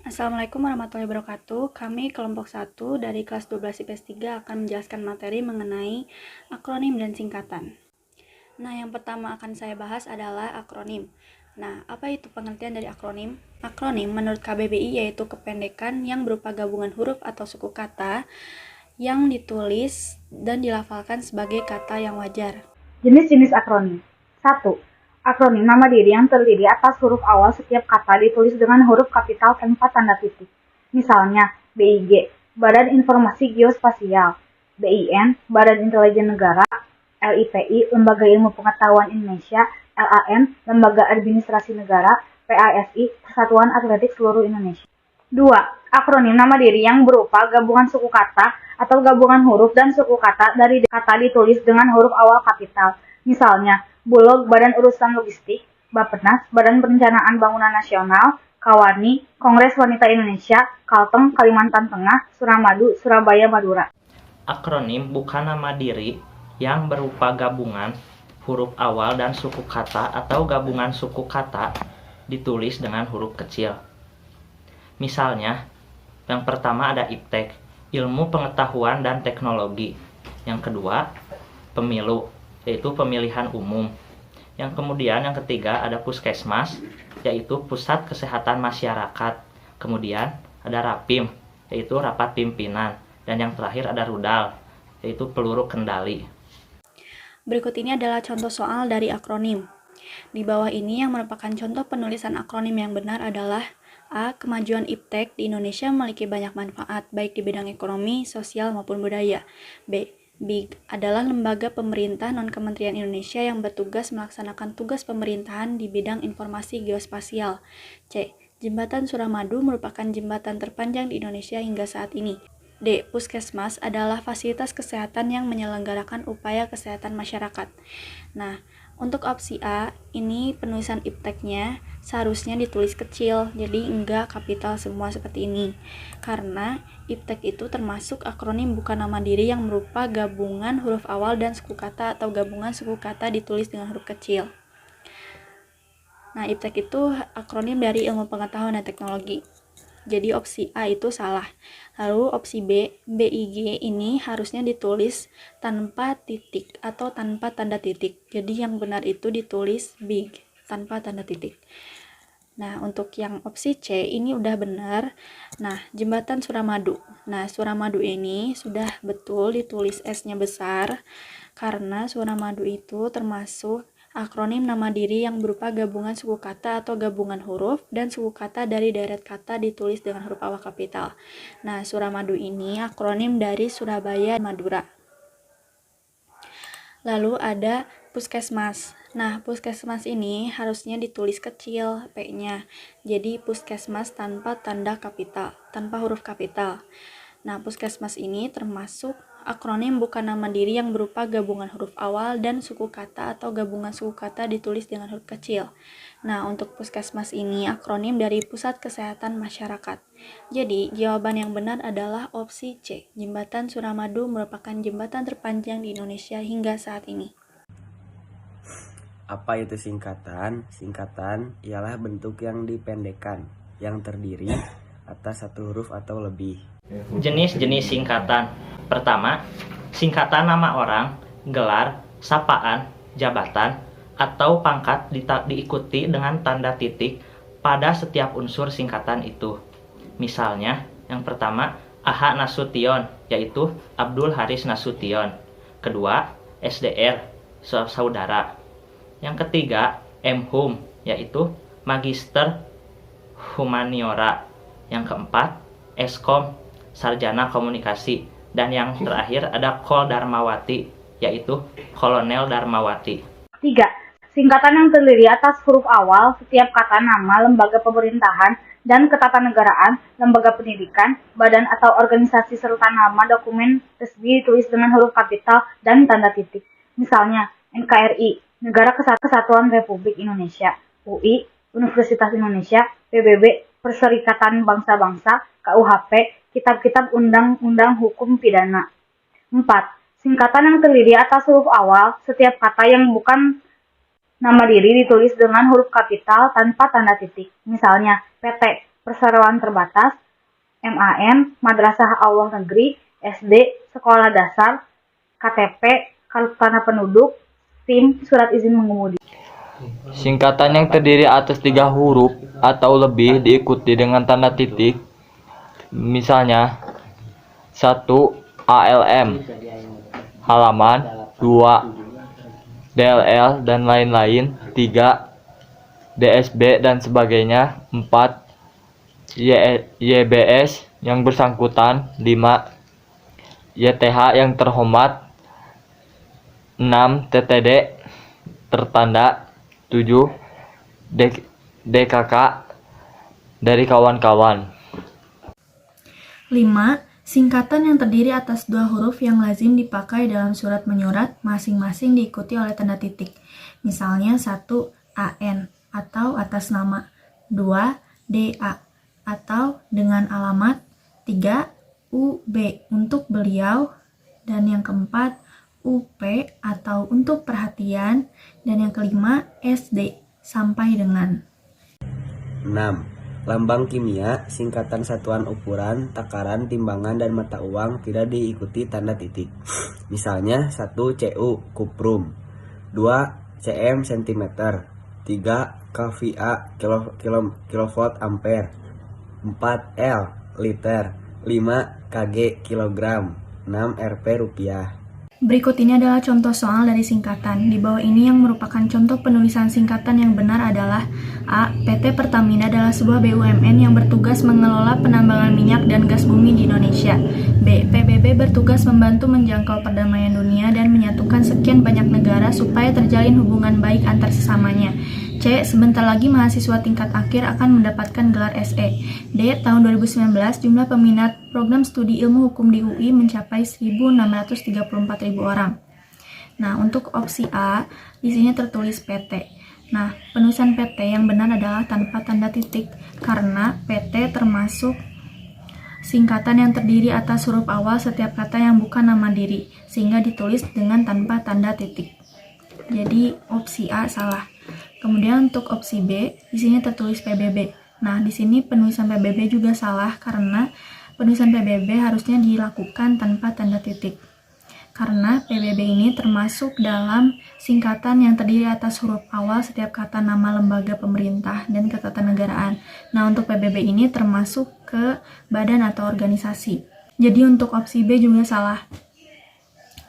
Assalamualaikum warahmatullahi wabarakatuh. Kami kelompok 1 dari kelas 12 IPS 3 akan menjelaskan materi mengenai akronim dan singkatan. Nah, yang pertama akan saya bahas adalah akronim. Nah, apa itu pengertian dari akronim? Akronim menurut KBBI yaitu kependekan yang berupa gabungan huruf atau suku kata yang ditulis dan dilafalkan sebagai kata yang wajar. Jenis-jenis akronim. 1. Akronim nama diri yang terdiri atas huruf awal setiap kata ditulis dengan huruf kapital tanpa tanda titik. Misalnya, BIG, Badan Informasi Geospasial, BIN, Badan Intelijen Negara, LIPI, Lembaga Ilmu Pengetahuan Indonesia, LAN, Lembaga Administrasi Negara, PASI, Persatuan Atletik Seluruh Indonesia. 2. Akronim nama diri yang berupa gabungan suku kata atau gabungan huruf dan suku kata dari kata ditulis dengan huruf awal kapital. Misalnya, Bulog Badan Urusan Logistik, Bappenas Badan Perencanaan Bangunan Nasional, Kawani Kongres Wanita Indonesia, Kalteng Kalimantan Tengah, Suramadu Surabaya Madura. Akronim bukan nama diri yang berupa gabungan huruf awal dan suku kata atau gabungan suku kata ditulis dengan huruf kecil. Misalnya, yang pertama ada IPTEK, Ilmu Pengetahuan dan Teknologi. Yang kedua, Pemilu, yaitu pemilihan umum. Yang ketiga ada Puskesmas, yaitu Pusat Kesehatan Masyarakat. Kemudian ada Rapim, yaitu Rapat Pimpinan. Dan yang terakhir ada Rudal, yaitu Peluru Kendali. Berikut ini adalah contoh soal dari akronim. Di bawah ini yang merupakan contoh penulisan akronim yang benar adalah A. Kemajuan IPTEK di Indonesia memiliki banyak manfaat, baik di bidang ekonomi, sosial, maupun budaya. B. BIG adalah lembaga pemerintah non-kementerian Indonesia yang bertugas melaksanakan tugas pemerintahan di bidang informasi geospasial. C. Jembatan Suramadu merupakan jembatan terpanjang di Indonesia hingga saat ini. D. Puskesmas adalah fasilitas kesehatan yang menyelenggarakan upaya kesehatan masyarakat. Nah, untuk opsi A, ini penulisan IPTEK-nya seharusnya ditulis kecil, jadi enggak kapital semua seperti ini. Karena IPTEK itu termasuk akronim bukan nama diri yang berupa gabungan huruf awal dan suku kata atau gabungan suku kata ditulis dengan huruf kecil. Nah, IPTEK itu akronim dari Ilmu Pengetahuan dan Teknologi. Jadi opsi A itu salah. Lalu opsi B, BIG ini harusnya ditulis tanpa titik atau tanpa tanda titik. Jadi yang benar itu ditulis BIG tanpa tanda titik. Nah, untuk yang opsi C ini udah benar. Nah, Jembatan Suramadu. Nah, Suramadu ini sudah betul ditulis S-nya besar karena Suramadu itu termasuk akronim nama diri yang berupa gabungan suku kata atau gabungan huruf dan suku kata dari deret kata ditulis dengan huruf awal kapital. Nah, Suramadu ini akronim dari Surabaya, Madura. Lalu ada Puskesmas. Nah, Puskesmas ini harusnya ditulis kecil P-nya. Jadi Puskesmas tanpa tanda kapital, tanpa huruf kapital. Nah, Puskesmas ini termasuk akronim bukan nama diri yang berupa gabungan huruf awal dan suku kata atau gabungan suku kata ditulis dengan huruf kecil. Nah, untuk Puskesmas ini akronim dari Pusat Kesehatan Masyarakat. Jadi, jawaban yang benar adalah opsi C. Jembatan Suramadu merupakan jembatan terpanjang di Indonesia hingga saat ini. Apa itu singkatan? Singkatan ialah bentuk yang dipendekkan, yang terdiri atas satu huruf atau lebih. Jenis-jenis singkatan. Pertama, singkatan nama orang, gelar, sapaan, jabatan, atau pangkat diikuti dengan tanda titik pada setiap unsur singkatan itu. Misalnya, yang pertama, AH Nasution, yaitu Abdul Haris Nasution. Kedua, SDR, saudara. Yang ketiga, MHum, yaitu Magister Humaniora. Yang keempat, Eskom, Sarjana Komunikasi. Dan yang terakhir ada Kol Darmawati, yaitu Kolonel Darmawati. 3. Singkatan yang terdiri atas huruf awal setiap kata nama lembaga pemerintahan dan ketatanegaraan, lembaga pendidikan, badan atau organisasi serta nama dokumen resmi ditulis dengan huruf kapital dan tanda titik. Misalnya, NKRI, Negara Kesatuan Republik Indonesia, UI, Universitas Indonesia, PBB, Perserikatan Bangsa-Bangsa, KUHP, Kitab-kitab Undang-Undang Hukum Pidana. 4. Singkatan yang terdiri atas huruf awal setiap kata yang bukan nama diri ditulis dengan huruf kapital tanpa tanda titik. Misalnya, PT, perseroan terbatas, MAN, Madrasah Allah Negeri, SD, Sekolah Dasar, KTP, Kartu Tanda Penduduk, SIM, Surat Izin Mengemudi. Singkatan yang terdiri atas 3 huruf atau lebih diikuti dengan tanda titik. Misalnya 1. ALM, halaman, 2. DLL dan lain-lain, 3. DSB dan sebagainya, 4. YBS yang bersangkutan, 5. YTH yang terhormat, 6. TTD tertanda, 7. DKK dari kawan-kawan. 5. Singkatan yang terdiri atas 2 huruf yang lazim dipakai dalam surat menyurat masing-masing diikuti oleh tanda titik. Misalnya 1. AN atau atas nama, 2. DA atau dengan alamat, 3. UB untuk beliau, dan yang keempat UP atau untuk perhatian, dan yang kelima SD sampai dengan. 6. Lambang kimia, singkatan satuan ukuran, takaran, timbangan, dan mata uang tidak diikuti tanda titik. Misalnya 1 CU kuprum, 2 cm cm, 3 kVA kilovolt ampere, 4 L liter, 5 kg kilogram, 6 Rp rupiah. Berikut ini adalah contoh soal dari singkatan. Di bawah ini yang merupakan contoh penulisan singkatan yang benar adalah A. PT Pertamina adalah sebuah BUMN yang bertugas mengelola penambangan minyak dan gas bumi di Indonesia. B. PBB bertugas membantu menjangkau perdamaian dunia dan menyatukan sekian banyak negara supaya terjalin hubungan baik antar sesamanya. C. Sebentar lagi mahasiswa tingkat akhir akan mendapatkan gelar SE. D. Tahun 2019 jumlah peminat program studi ilmu hukum di UI mencapai 1.634.000 orang. Nah, untuk opsi A, di sini tertulis PT. Nah, penulisan PT yang benar adalah tanpa tanda titik karena PT termasuk singkatan yang terdiri atas huruf awal setiap kata yang bukan nama diri, sehingga ditulis dengan tanpa tanda titik. Jadi opsi A salah. Kemudian untuk opsi B, di sini tertulis PBB. Nah, di sini penulisan PBB juga salah karena penulisan PBB harusnya dilakukan tanpa tanda titik. Karena PBB ini termasuk dalam singkatan yang terdiri atas huruf awal setiap kata nama lembaga pemerintah dan ketatanegaraan. Nah, untuk PBB ini termasuk ke badan atau organisasi. Jadi untuk opsi B juga salah.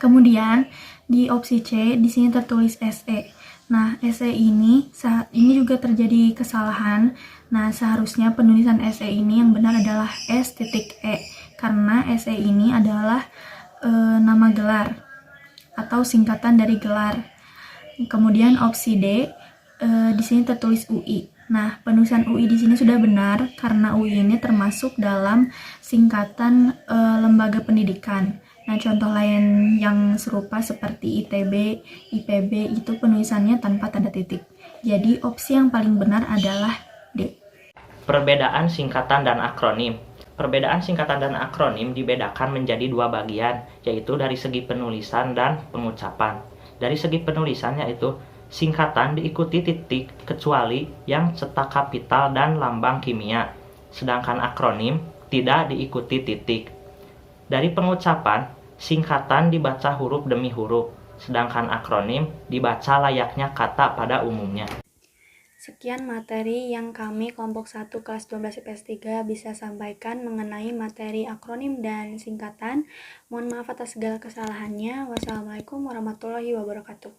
Kemudian di opsi C, di sini tertulis SE. Nah, SE ini juga terjadi kesalahan. Nah, seharusnya penulisan SE ini yang benar adalah S.E karena SE ini adalah nama gelar atau singkatan dari gelar. Kemudian opsi D, di sini tertulis UI. Nah, penulisan UI di sini sudah benar karena UI ini termasuk dalam singkatan lembaga pendidikan. Nah, contoh lain yang serupa seperti ITB, IPB itu penulisannya tanpa tanda titik. Jadi opsi yang paling benar adalah D. Perbedaan singkatan dan akronim. Perbedaan singkatan dan akronim dibedakan menjadi 2 bagian, yaitu dari segi penulisan dan pengucapan. Dari segi penulisan yaitu singkatan diikuti titik kecuali yang cetak kapital dan lambang kimia, sedangkan akronim tidak diikuti titik. Dari pengucapan, singkatan dibaca huruf demi huruf, sedangkan akronim dibaca layaknya kata pada umumnya. Sekian materi yang kami kelompok 1 kelas 12 IPS 3 bisa sampaikan mengenai materi akronim dan singkatan. Mohon maaf atas segala kesalahannya. Wassalamualaikum warahmatullahi wabarakatuh.